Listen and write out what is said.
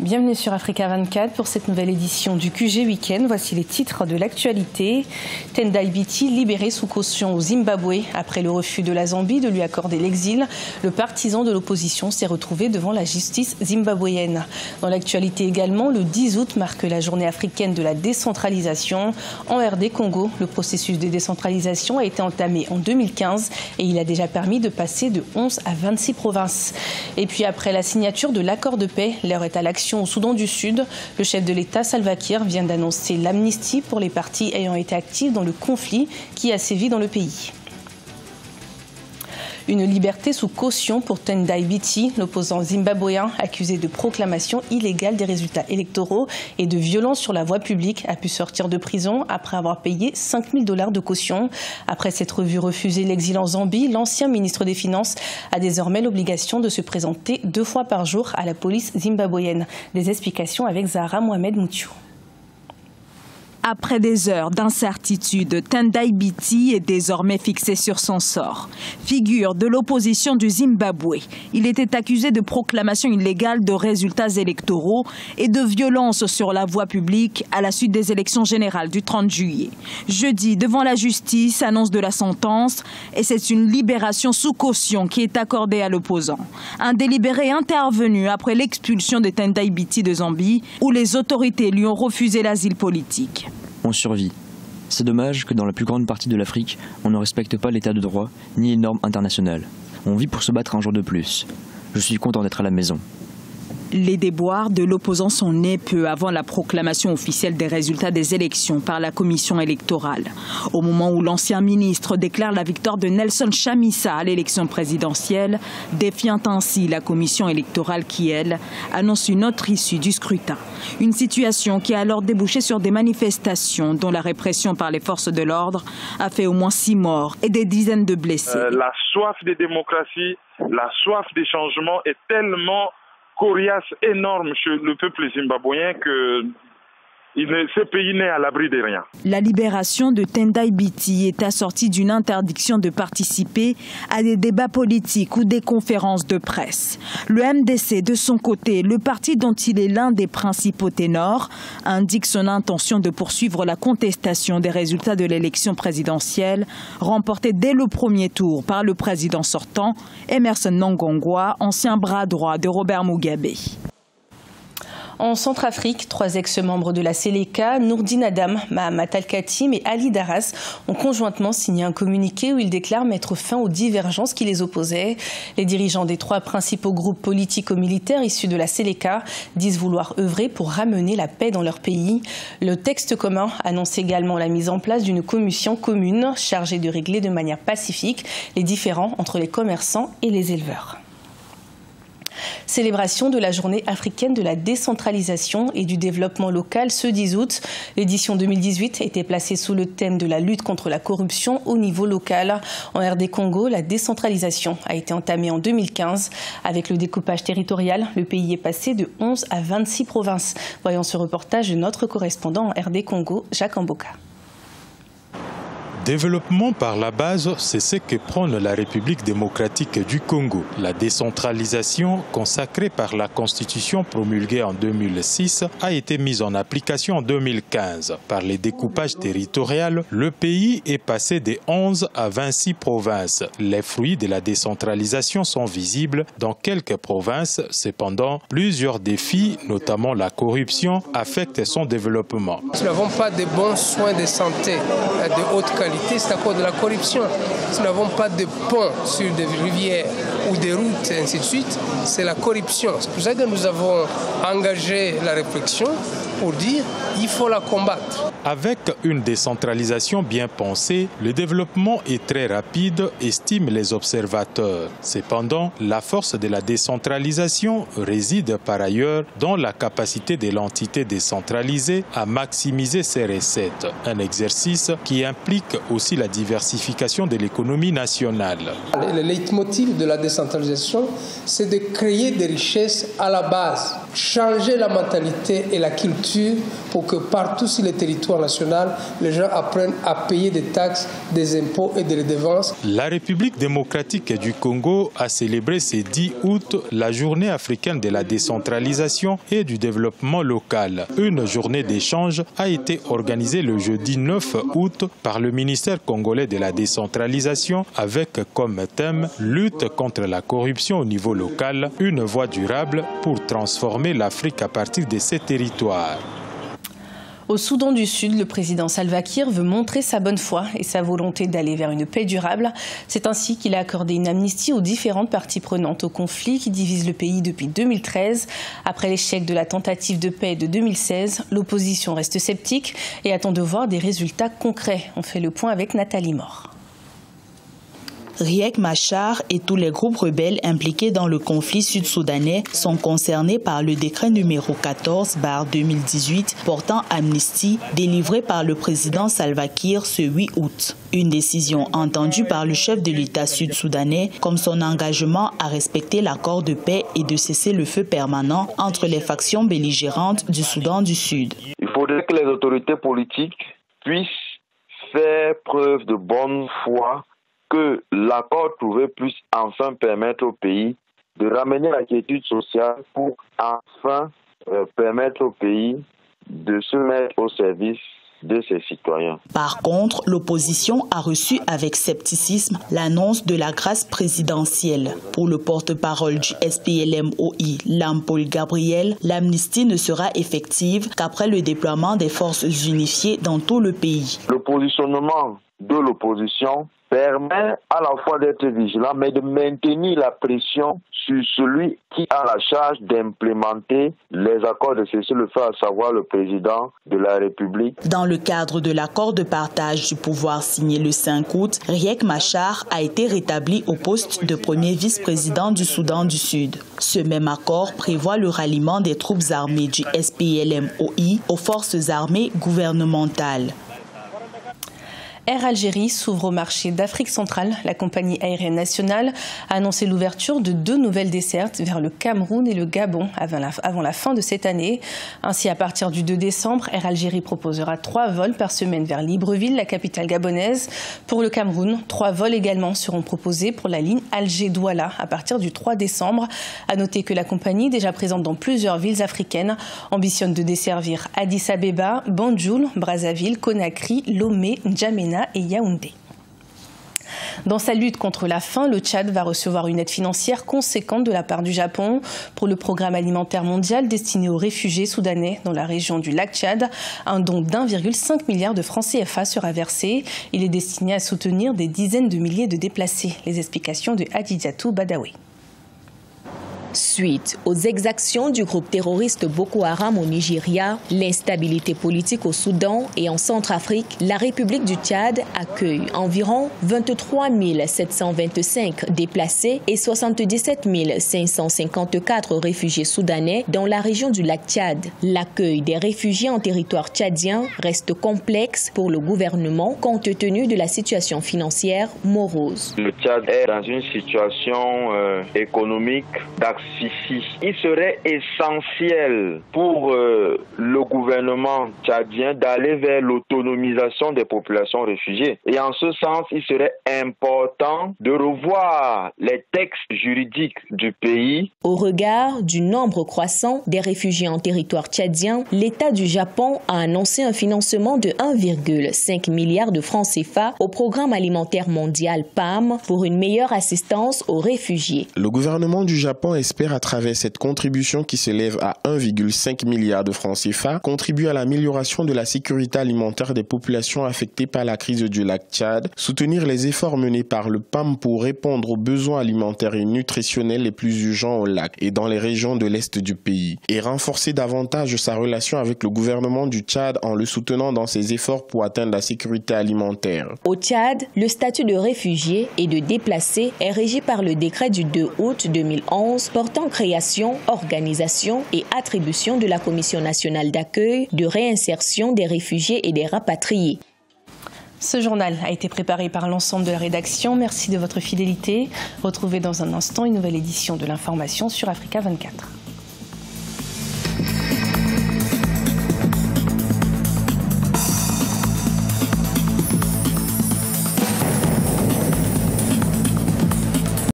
Bienvenue sur Africa 24 pour cette nouvelle édition du QG Week-end. Voici les titres de l'actualité. Tendai Biti libéré sous caution au Zimbabwe. Après le refus de la Zambie de lui accorder l'exil, le partisan de l'opposition s'est retrouvé devant la justice zimbabwéenne. Dans l'actualité également, le 10 août marque la journée africaine de la décentralisation. En RD Congo, le processus de décentralisation a été entamé en 2015 et il a déjà permis de passer de 11 à 26 provinces. Et puis après la signature de l'accord de paix, l'heure est à l'action au Soudan du Sud. Le chef de l'État, Salva Kiir, vient d'annoncer l'amnistie pour les partis ayant été actifs dans le conflit qui a sévi dans le pays. Une liberté sous caution pour Tendai Biti, l'opposant zimbabwéen accusé de proclamation illégale des résultats électoraux et de violence sur la voie publique, a pu sortir de prison après avoir payé 5 000 $ de caution. Après s'être vu refuser l'exil en Zambie, l'ancien ministre des Finances a désormais l'obligation de se présenter 2 fois par jour à la police zimbabwéenne. Des explications avec Zahra Mohamed Moutiou. Après des heures d'incertitude, Tendai Biti est désormais fixé sur son sort. Figure de l'opposition du Zimbabwe, il était accusé de proclamation illégale de résultats électoraux et de violence sur la voie publique à la suite des élections générales du 30 juillet. Jeudi, devant la justice, annonce de la sentence et c'est une libération sous caution qui est accordée à l'opposant. Un délibéré intervenu après l'expulsion de Tendai Biti de Zambie où les autorités lui ont refusé l'asile politique. On survit. C'est dommage que dans la plus grande partie de l'Afrique, on ne respecte pas l'état de droit ni les normes internationales. On vit pour se battre un jour de plus. Je suis content d'être à la maison. Les déboires de l'opposant sont nés peu avant la proclamation officielle des résultats des élections par la commission électorale. Au moment où l'ancien ministre déclare la victoire de Nelson Chamisa à l'élection présidentielle, défiant ainsi la commission électorale qui, elle, annonce une autre issue du scrutin. Une situation qui a alors débouché sur des manifestations dont la répression par les forces de l'ordre a fait au moins 6 morts et des dizaines de blessés. La soif de démocratie, la soif des changements est tellement coriace, énorme chez le peuple zimbabwéen que ce pays n'est à l'abri de rien. La libération de Tendai Biti est assortie d'une interdiction de participer à des débats politiques ou des conférences de presse. Le MDC, de son côté, le parti dont il est l'un des principaux ténors, indique son intention de poursuivre la contestation des résultats de l'élection présidentielle, remportée dès le premier tour par le président sortant, Emmerson Mnangagwa, ancien bras droit de Robert Mugabe. En Centrafrique, 3 ex-membres de la Seleka, Nourdine Adam, Mahamat Al-Khatim et Ali Daras, ont conjointement signé un communiqué où ils déclarent mettre fin aux divergences qui les opposaient. Les dirigeants des 3 principaux groupes politico-militaires issus de la Seleka disent vouloir œuvrer pour ramener la paix dans leur pays. Le texte commun annonce également la mise en place d'une commission commune chargée de régler de manière pacifique les différends entre les commerçants et les éleveurs. Célébration de la journée africaine de la décentralisation et du développement local ce 10 août. L'édition 2018 était placée sous le thème de la lutte contre la corruption au niveau local. En RD Congo, la décentralisation a été entamée en 2015. Avec le découpage territorial, le pays est passé de 11 à 26 provinces. Voyons ce reportage de notre correspondant en RD Congo, Jacques Amboka. Développement par la base, c'est ce que prône la République démocratique du Congo. La décentralisation, consacrée par la Constitution promulguée en 2006, a été mise en application en 2015. Par les découpages territoriaux, le pays est passé de 11 à 26 provinces. Les fruits de la décentralisation sont visibles dans quelques provinces. Cependant, plusieurs défis, notamment la corruption, affectent son développement. Nous n'avons pas de bons soins de santé de haute qualité. C'est à cause de la corruption. Si nous n'avons pas de ponts sur des rivières ou des routes, et ainsi de suite, c'est la corruption. C'est pour ça que nous avons engagé la réflexion pour dire qu'il faut la combattre. Avec une décentralisation bien pensée, le développement est très rapide, estiment les observateurs. Cependant, la force de la décentralisation réside par ailleurs dans la capacité de l'entité décentralisée à maximiser ses recettes. Un exercice qui implique aussi la diversification de l'économie nationale. Le leitmotiv de la décentralisation, c'est de créer des richesses à la base. changer la mentalité et la culture pour que partout sur le territoire national, les gens apprennent à payer des taxes, des impôts et des redevances. La République démocratique du Congo a célébré ce 10 août la journée africaine de la décentralisation et du développement local. Une journée d'échange a été organisée le jeudi 9 août par le ministère congolais de la décentralisation avec comme thème « Lutte contre la corruption au niveau local, une voie durable pour transformer l'Afrique à partir de ses territoires ». Au Soudan du Sud, le président Salva Kiir veut montrer sa bonne foi et sa volonté d'aller vers une paix durable. C'est ainsi qu'il a accordé une amnistie aux différentes parties prenantes au conflit qui divise le pays depuis 2013. Après l'échec de la tentative de paix de 2016, l'opposition reste sceptique et attend de voir des résultats concrets. On fait le point avec Nathalie Mort. Riek Machar et tous les groupes rebelles impliqués dans le conflit sud-soudanais sont concernés par le décret numéro 14/2018 portant amnistie délivré par le président Salva Kiir ce 8 août. Une décision entendue par le chef de l'État sud-soudanais comme son engagement à respecter l'accord de paix et de cesser le feu permanent entre les factions belligérantes du Soudan du Sud. Il faudrait que les autorités politiques puissent faire preuve de bonne foi que l'accord trouvé puisse enfin permettre au pays de ramener la quiétude sociale pour enfin permettre au pays de se mettre au service de ses citoyens. Par contre, l'opposition a reçu avec scepticisme l'annonce de la grâce présidentielle. Pour le porte-parole du SPLM-OI, Lampol Gabriel, l'amnistie ne sera effective qu'après le déploiement des forces unifiées dans tout le pays. Le positionnement de l'opposition permet à la fois d'être vigilant, mais de maintenir la pression sur celui qui a la charge d'implémenter les accords de cessez-le-feu, à savoir le président de la République. Dans le cadre de l'accord de partage du pouvoir signé le 5 août, Riek Machar a été rétabli au poste de premier vice-président du Soudan du Sud. Ce même accord prévoit le ralliement des troupes armées du SPLM-OI aux forces armées gouvernementales. Air Algérie s'ouvre au marché d'Afrique centrale. La compagnie aérienne nationale a annoncé l'ouverture de 2 nouvelles dessertes vers le Cameroun et le Gabon avant la fin de cette année. Ainsi, à partir du 2 décembre, Air Algérie proposera 3 vols par semaine vers Libreville, la capitale gabonaise. Pour le Cameroun, 3 vols également seront proposés pour la ligne Alger-Douala à partir du 3 décembre. À noter que la compagnie, déjà présente dans plusieurs villes africaines, ambitionne de desservir Addis Abeba, Banjul, Brazzaville, Conakry, Lomé, N'Djamena et Yaoundé. Dans sa lutte contre la faim, le Tchad va recevoir une aide financière conséquente de la part du Japon pour le programme alimentaire mondial destiné aux réfugiés soudanais dans la région du lac Tchad. Un don d'1,5 milliard de francs CFA sera versé. Il est destiné à soutenir des dizaines de milliers de déplacés. Les explications de Hadidiatou Badawi. Suite aux exactions du groupe terroriste Boko Haram au Nigeria, l'instabilité politique au Soudan et en Centrafrique, la République du Tchad accueille environ 23 725 déplacés et 77 554 réfugiés soudanais dans la région du lac Tchad. L'accueil des réfugiés en territoire tchadien reste complexe pour le gouvernement compte tenu de la situation financière morose. Le Tchad est dans une situation économique d'accès. Il serait essentiel pour le gouvernement tchadien d'aller vers l'autonomisation des populations réfugiées. Et en ce sens, il serait important de revoir les textes juridiques du pays. Au regard du nombre croissant des réfugiés en territoire tchadien, l'État du Japon a annoncé un financement de 1,5 milliard de francs CFA au programme alimentaire mondial PAM pour une meilleure assistance aux réfugiés. Le gouvernement du Japon espère à travers cette contribution qui s'élève à 1,5 milliard de francs CFA contribuer à l'amélioration de la sécurité alimentaire des populations affectées par la crise du lac Tchad, soutenir les efforts menés par le PAM pour répondre aux besoins alimentaires et nutritionnels les plus urgents au lac et dans les régions de l'est du pays, et renforcer davantage sa relation avec le gouvernement du Tchad en le soutenant dans ses efforts pour atteindre la sécurité alimentaire. Au Tchad, le statut de réfugié et de déplacé est régi par le décret du 2 août 2011 portant création, organisation et attribution de la Commission nationale d'accueil, de réinsertion des réfugiés et des rapatriés. Ce journal a été préparé par l'ensemble de la rédaction. Merci de votre fidélité. Retrouvez dans un instant une nouvelle édition de l'information sur Africa 24.